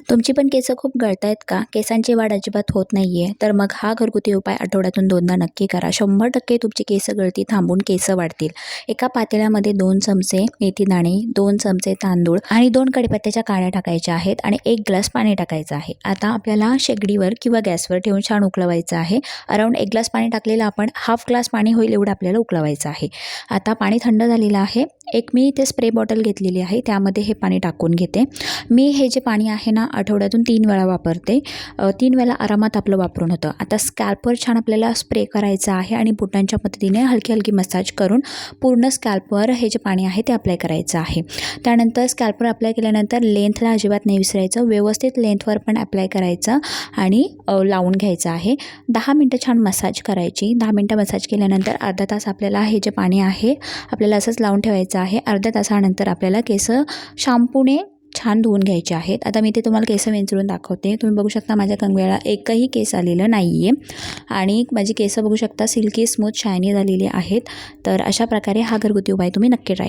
तुमची पण केस खूप गळतायत का? केसांची वाढ अजिबात होत नाहीये, तर मग हा घरगुती उपाय आठवड्यातून 2दा नक्की करा. 100% तुमची केस गळती थांबून केस वाढतील. एका पातेल्यामध्ये 2 चमचे मेथीदाणे, 2 चमचे तांदूळ आणि 2 कढीपत्त्याच्या काड्या टाकायच्या आहेत आणि 1 ग्लास पाणी टाकायचं आहे. आता आपल्याला शेगडीवर किंवा गॅसवर ठेवून छान उकळवायचं आहे. अराउंड 1 ग्लास पाणी टाकलेलं आपण हाफ ग्लास पाणी होईल एवढं आपल्याला उकळवायचं आहे. आता पाणी थंड झालेलं आहे. मी इथे स्प्रे बॉटल घेतलेली आहे, त्यामध्ये हे पाणी टाकून घेते. मी हे जे पाणी आहे ना आठवड्यातून 3 वेळा वापरते. 3 वेळा आरामात आपलं वापरून होतं. आता स्कॅल्पवर छान आपल्याला स्प्रे करायचा आहे आणि बोटांच्या मदतीने हलकी मसाज करून पूर्ण स्कॅल्पवर हे जे पाणी आहे ते अप्लाय करायचं आहे. त्यानंतर स्कॅल्पवर अप्लाय केल्यानंतर लेंथला अजिबात नाही विसरायचं. व्यवस्थित लेंथवर पण अप्लाय करायचं आणि लावून घ्यायचं आहे. 10 मिनटं छान मसाज करायची. 10 मिनटं मसाज केल्यानंतर अर्धा तास आपल्याला हे जे पाणी आहे आपल्याला असंच लावून ठेवायचं आहे. अर्ध्या तासानंतर आपल्याला केस शॅम्पूने छान धुवून घ्यायचे आहेत. आता मी ते तुम्हाला केस विंचरून दाखवते. तुम्ही बघू शकता माझ्या कंगव्याला एकही केस आलेलं नाही आहे आणि माझी केस बघू शकता सिल्की स्मूथ शायनी झालेली आहेत. तर अशा प्रकारे हा घरगुती उपाय तुम्ही नक्की ट्राय